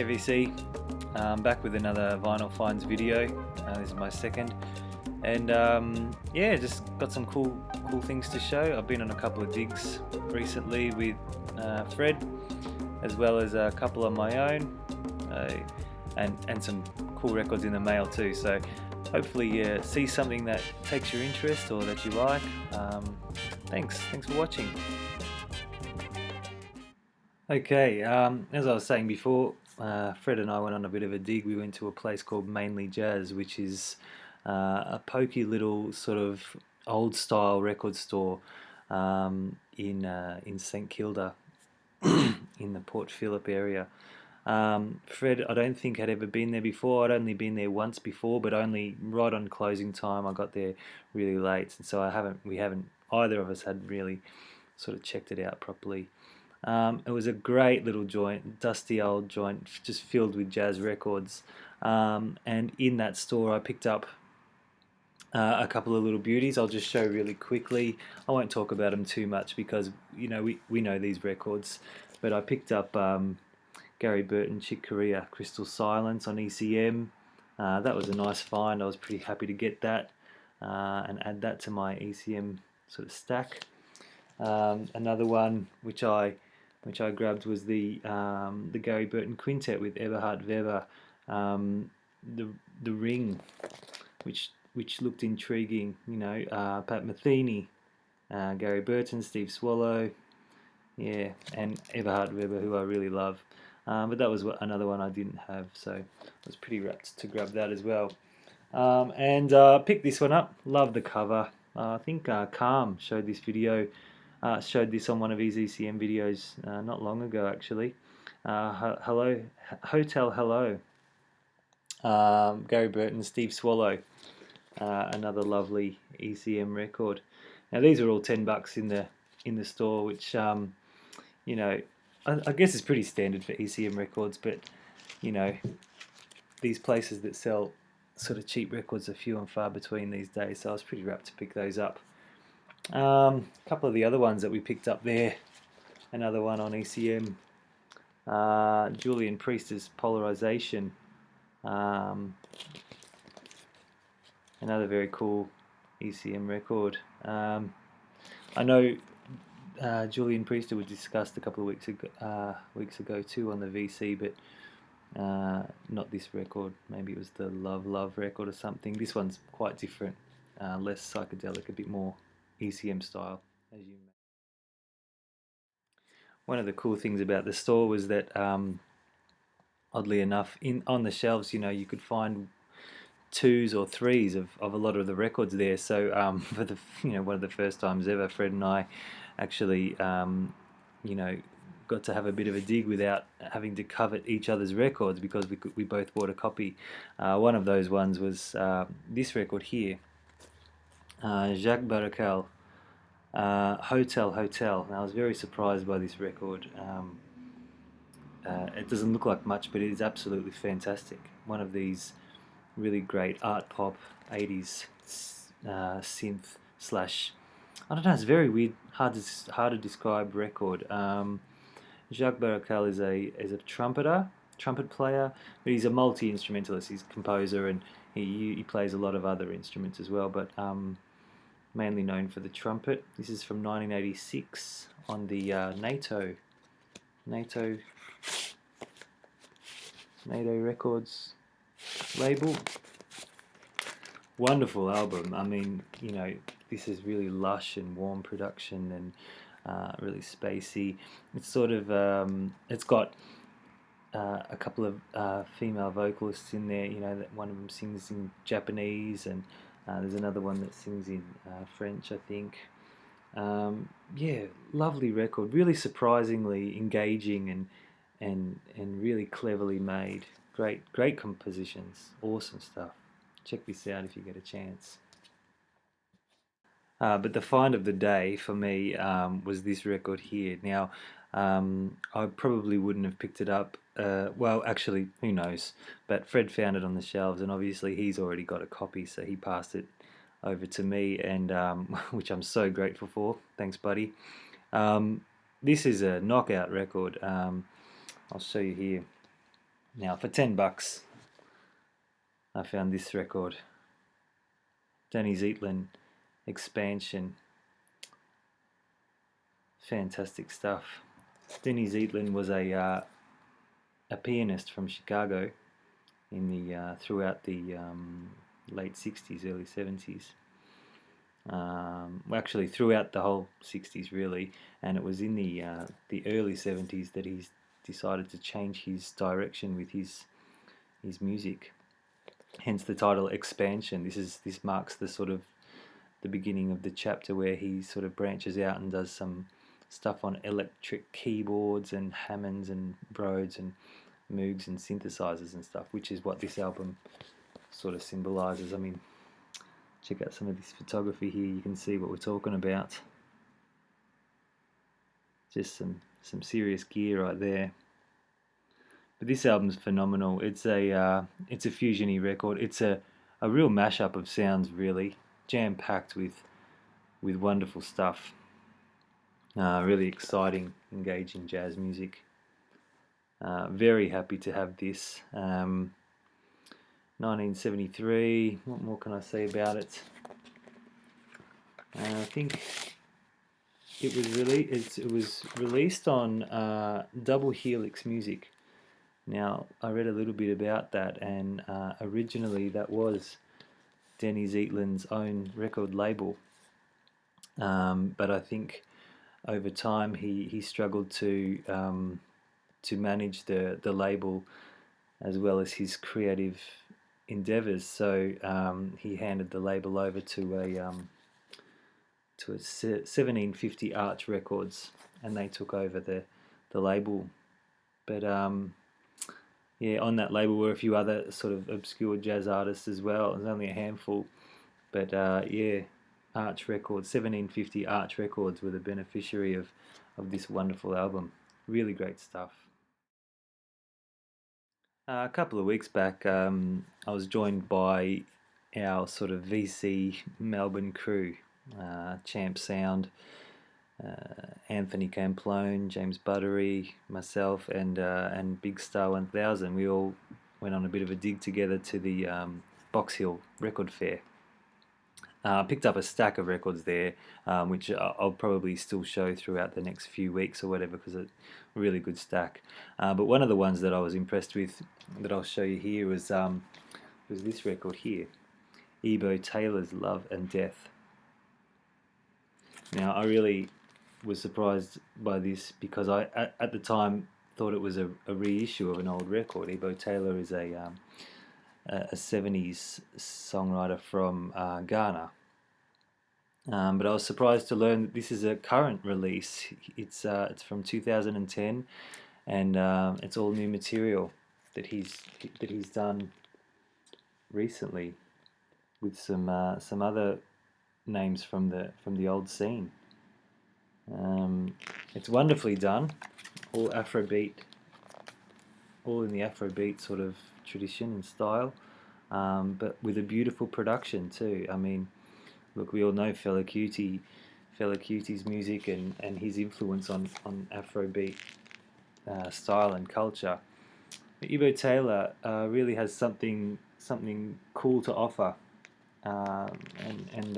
Hey VC, back with another Vinyl Finds video. This is my second, and yeah, just got some cool things to show. I've been on a couple of digs recently with Fred, as well as a couple of my own, and some cool records in the mail too. So hopefully you see something that takes your interest or that you like. Thanks for watching. Okay, as I was saying before, Fred and I went on a bit of a dig. We went to a place called Mainly Jazz, which is a pokey little sort of old style record store in St Kilda, in the Port Phillip area. Fred, I don't think had ever been there before. I'd only been there once before, but only right on closing time. I got there really late, and so we haven't either of us had really sort of checked it out properly. It was a great little joint, dusty old joint, just filled with jazz records. And in that store, I picked up a couple of little beauties. I'll just show really quickly. I won't talk about them too much because we know these records. But I picked up Gary Burton Chick Corea Crystal Silence on ECM. That was a nice find. I was pretty happy to get that and add that to my ECM sort of stack. Another one which I grabbed was the Gary Burton Quintet with Eberhard Weber, the Ring, which looked intriguing. Pat Metheny, Gary Burton, Steve Swallow, yeah, and Eberhard Weber, who I really love. But that was another one I didn't have, so I was pretty rapt to grab that as well. And picked this one up. Love the cover. I think Calm showed this on one of his ECM videos not long ago, actually. Hello, Hotel Hello. Gary Burton, Steve Swallow. Another lovely ECM record. Now these are all $10 in the store, which I guess is pretty standard for ECM records, but these places that sell sort of cheap records are few and far between these days, so I was pretty rapt to pick those up. A couple of the other ones that we picked up there, another one on ECM, Julian Priest's Polarization, another very cool ECM record. I know Julian Priester was discussed a couple of weeks ago too on the VC, but not this record. Maybe it was the Love record or something. This one's quite different, less psychedelic, a bit more ECM style, as you may. One of the cool things about the store was that, oddly enough, on the shelves, you could find twos or threes of a lot of the records there. So for the one of the first times ever, Fred and I actually got to have a bit of a dig without having to covet each other's records, because we both bought a copy. One of those ones was this record here, Jacques Barraquel, Hotel. Now I was very surprised by this record. It doesn't look like much, but it is absolutely fantastic. One of these really great art pop 80s synth slash, I don't know, it's very weird, hard to describe record. Jacques Barraquel is a trumpet player, but he's a multi-instrumentalist. He's a composer, and he plays a lot of other instruments as well, but mainly known for the trumpet. This is from 1986 on the NATO Records label. Wonderful album. I mean, this is really lush and warm production, and really spacey. It's sort of it's got a couple of female vocalists in there. That one of them sings in Japanese, and there's another one that sings in French, I think. Yeah, lovely record. Really surprisingly engaging and really cleverly made. Great compositions. Awesome stuff. Check this out if you get a chance. But the find of the day for me was this record here. Now, I probably wouldn't have picked it up. Well, actually, who knows? But Fred found it on the shelves, and obviously he's already got a copy, so he passed it over to me, and which I'm so grateful for. Thanks, buddy. This is a knockout record. I'll show you here. Now for $10, I found this record, Danny Zeitlin, Expansion. Fantastic stuff. Danny Zeitlin was a pianist from Chicago in the throughout the late '60s, early '70s. Well, actually, throughout the whole '60s, really, and it was in the early '70s that he's decided to change his direction with his music. Hence the title Expansion. This marks the sort of the beginning of the chapter where he sort of branches out and does some stuff on electric keyboards and Hammonds and Rhodes and Moogs and synthesizers and stuff, which is what this album sort of symbolizes. I mean, check out some of this photography here. You can see what we're talking about. Just some serious gear right there. But this album's phenomenal. It's a fusiony record. It's a real mashup of sounds, really jam packed with wonderful stuff. Really exciting, engaging jazz music. Very happy to have this. 1973. What more can I say about it? I think it was released on Double Helix Music. Now, I read a little bit about that, and originally that was Danny Zeitlin's own record label. But I think over time he struggled to manage the label as well as his creative endeavors. So he handed the label over to a 1750 Arch Records, and they took over the label. But yeah, on that label were a few other sort of obscure jazz artists as well. There's only a handful, but yeah, Arch Records, 1750 Arch Records were the beneficiary of this wonderful album. Really great stuff. A couple of weeks back, I was joined by our sort of VC Melbourne crew, Champ Sound, Anthony Camplone, James Buttery, myself, and Big Star 1000. We all went on a bit of a dig together to the Box Hill Record Fair. Picked up a stack of records there, which I'll probably still show throughout the next few weeks or whatever, because it's a really good stack. But one of the ones that I was impressed with, that I'll show you here, was this record here, Ebo Taylor's Love and Death. Now, I really was surprised by this because I, at the time, thought it was a reissue of an old record. Ebo Taylor is a 70s songwriter from Ghana. But I was surprised to learn that this is a current release. It's from 2010, and it's all new material that he's done recently with some other names from the old scene. It's wonderfully done, all Afrobeat, all in the Afrobeat sort of tradition and style, but with a beautiful production too. I mean, look, we all know Fela Kuti's music and his influence on Afrobeat style and culture. But Ebo Taylor really has something cool to offer, and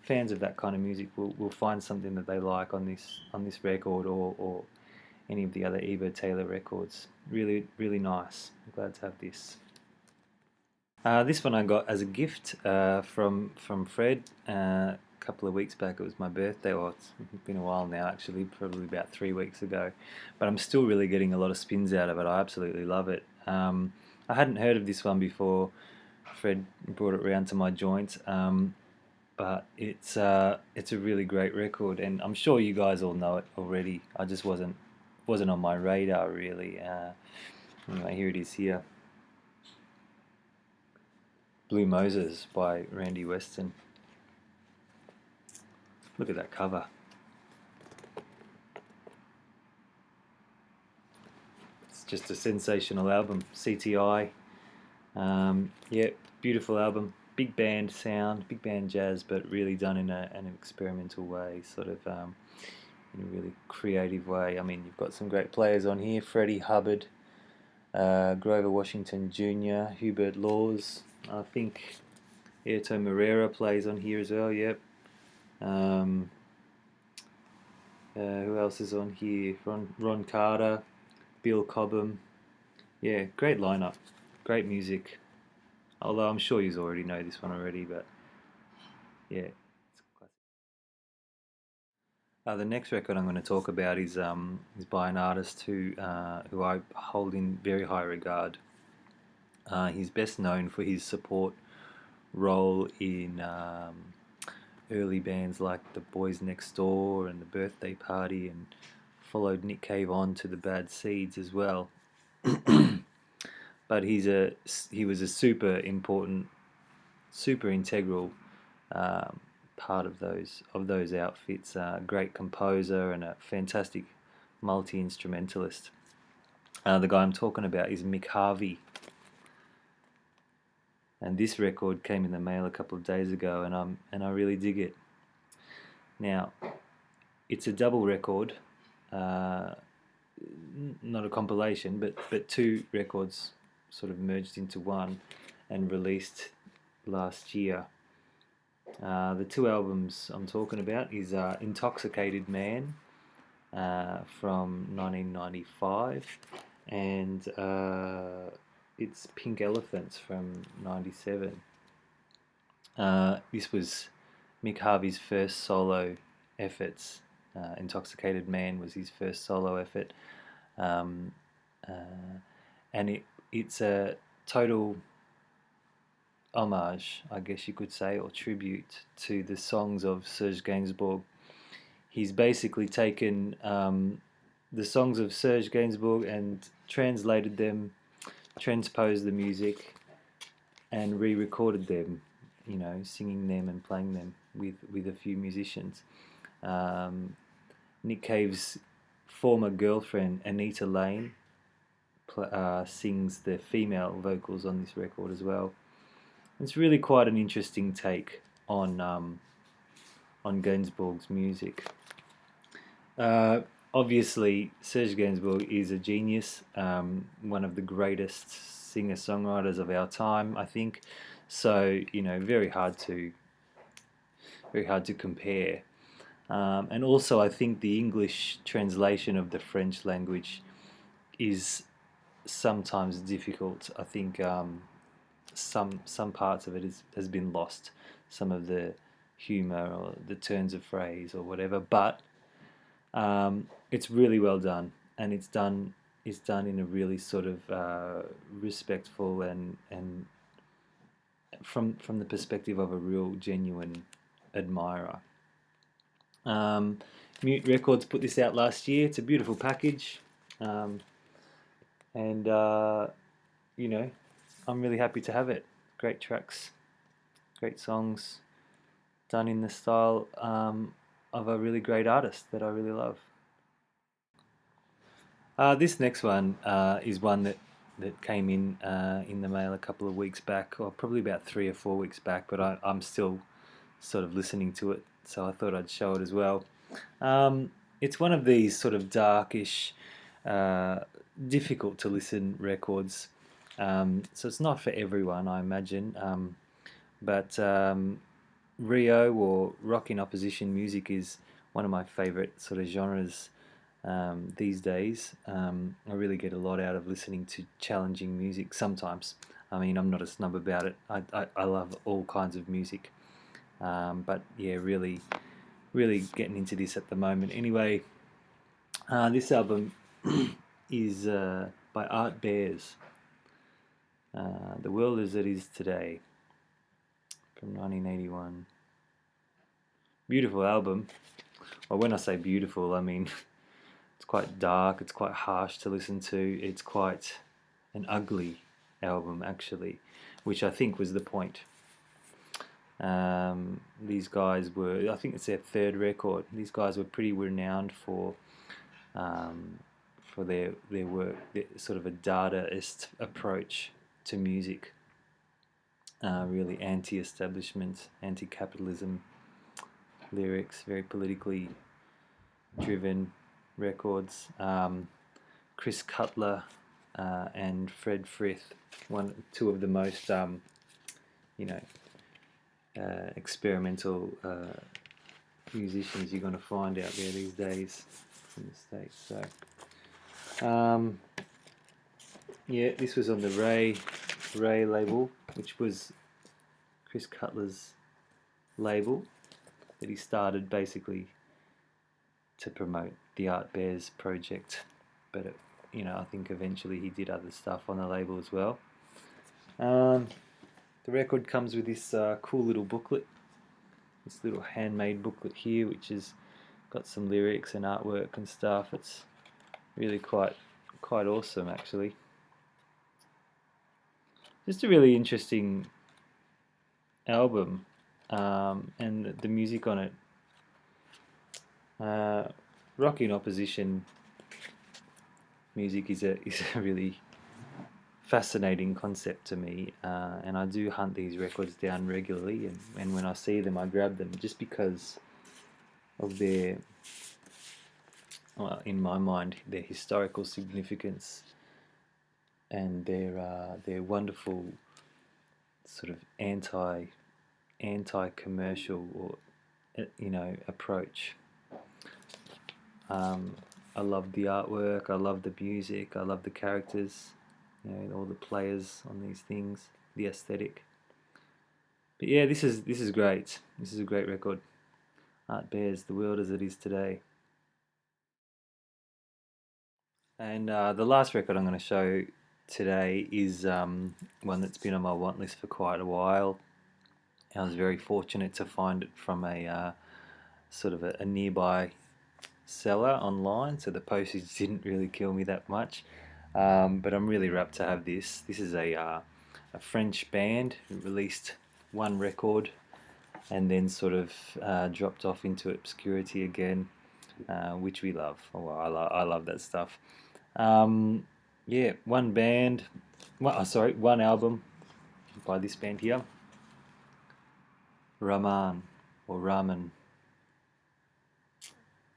fans of that kind of music will find something that they like on this record or any of the other Ebo Taylor records. Really, really nice. I'm glad to have this. This one I got as a gift from Fred a couple of weeks back. It was my birthday, or it's been a while now actually, probably about 3 weeks ago. But I'm still really getting a lot of spins out of it. I absolutely love it. I hadn't heard of this one before Fred brought it round to my joint, but it's a really great record, and I'm sure you guys all know it already. I just wasn't on my radar really. Anyway, here it is here. Blue Moses by Randy Weston. Look at that cover. It's just a sensational album. CTI. Yeah, beautiful album. Big band sound, big band jazz, but really done in an experimental way, sort of in a really creative way. I mean, you've got some great players on here. Freddie Hubbard, Grover Washington Jr., Hubert Laws. I think Airto Moreira plays on here as well. Yep. Um, who else is on here? Ron Carter, Bill Cobham. Yeah, great lineup, great music. Although I'm sure you already know this one already, but yeah, it's a classic. The next record I'm going to talk about is by an artist who I hold in very high regard. He's best known for his support role in early bands like the Boys Next Door and the Birthday Party, and followed Nick Cave on to the Bad Seeds as well. But he was a super important, super integral um, part of those outfits. Great composer and a fantastic multi instrumentalist. The guy I'm talking about is Mick Harvey, and this record came in the mail a couple of days ago, and I really dig it. Now, it's a double record, uh, not a compilation, but two records sort of merged into one and released last year. The two albums I'm talking about is Intoxicated Man from 1995 and it's Pink Elephants from 97. This was Mick Harvey's first solo efforts. Intoxicated Man was his first solo effort. Um, uh, and it's a total homage, I guess you could say, or tribute to the songs of Serge Gainsbourg. He's basically taken the songs of Serge Gainsbourg and translated them, transposed the music, and re-recorded them. You know, singing them and playing them with a few musicians. Nick Cave's former girlfriend Anita Lane sings the female vocals on this record as well. It's really quite an interesting take on Gainsbourg's music. Obviously, Serge Gainsbourg is a genius, one of the greatest singer-songwriters of our time, I think. So very hard to compare. And also, I think the English translation of the French language is sometimes difficult. I think some parts of it has been lost, some of the humor or the turns of phrase or whatever. But it's really well done, and it's done in a really sort of respectful and from the perspective of a real genuine admirer. Mute Records put this out last year. It's a beautiful package, and I'm really happy to have it. Great tracks, great songs, done in the style of a really great artist that I really love. This next one is one that came in the mail a couple of weeks back, or probably about 3 or 4 weeks back, but I'm still sort of listening to it, so I thought I'd show it as well. It's one of these sort of darkish, difficult to listen records, so it's not for everyone, I imagine, but Rio or rock in opposition music is one of my favourite sort of genres these days. I really get a lot out of listening to challenging music sometimes. I mean, I'm not a snub about it. I love all kinds of music. But yeah, really getting into this at the moment. Anyway, this album is by Art Bears. The World as It Is Today from 1981. Beautiful album. Well, when I say beautiful, I mean it's quite dark, it's quite harsh to listen to, it's quite an ugly album actually, which I think was the point. These guys were, I think it's their third record, these guys were pretty renowned for their work, sort of a Dadaist approach to music, really anti-establishment, anti-capitalism lyrics, very politically driven records. Chris Cutler and Fred Frith, two of the most experimental musicians you're going to find out there these days in the States. So yeah, this was on the Ray label, which was Chris Cutler's label that he started basically to promote the Art Bears project, but I think eventually he did other stuff on the label as well. The record comes with this cool little booklet, this little handmade booklet here, which has got some lyrics and artwork and stuff. It's really quite awesome, actually. Just a really interesting album, and the music on it. Rock in Opposition music is a really fascinating concept to me, and I do hunt these records down regularly, and when I see them I grab them just because of their, well, in my mind, their historical significance and their wonderful sort of anti-commercial or approach. I love the artwork, I love the music, I love the characters, all the players on these things, the aesthetic. But yeah, this is great. This is a great record. Art Bears, the world as it is today. And the last record I'm going to show today is one that's been on my want list for quite a while. I was very fortunate to find it from a sort of a nearby seller online, so the postage didn't really kill me that much. But I'm really rapt to have this. This is a French band who released one record and then sort of dropped off into obscurity again, which we love. Oh, I love that stuff. Yeah, one album by this band here, Raman or Ramen,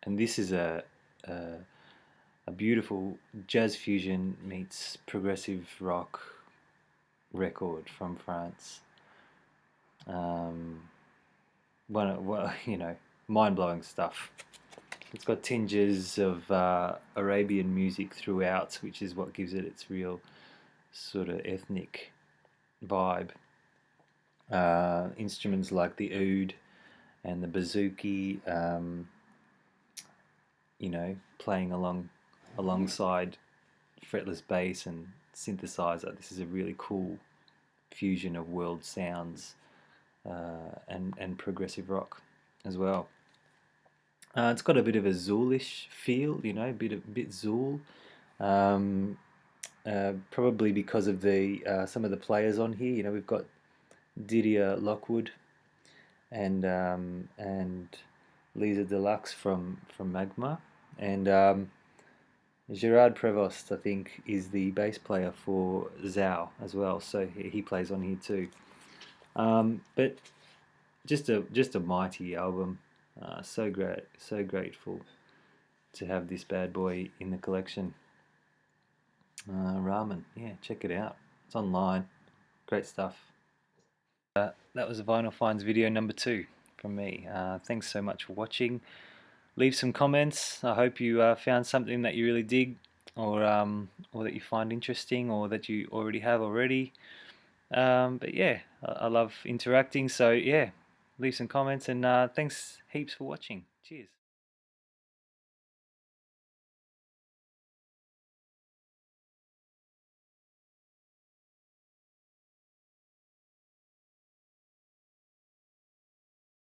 and this is a beautiful jazz fusion meets progressive rock record from France. Mind-blowing stuff. It's got tinges of Arabian music throughout, which is what gives it its real sort of ethnic vibe. Instruments like the oud and the bouzouki, playing alongside fretless bass and synthesizer. This is a really cool fusion of world sounds and progressive rock as well. It's got a bit of a Zoolish feel, a bit Zool. Probably because of the some of the players on here. We've got Didier Lockwood and Lisa Deluxe from Magma, and Gerard Prevost, I think, is the bass player for Zao as well. So he plays on here too. But just a mighty album. So great, so grateful to have this bad boy in the collection. Ramen, yeah, check it out. It's online. Great stuff. That was a Vinyl Finds video number 2 from me. Thanks so much for watching. Leave some comments. I hope you found something that you really dig, or that you find interesting, or that you already have already. But yeah, I love interacting. So yeah, leave some comments, and thanks heaps for watching. Cheers.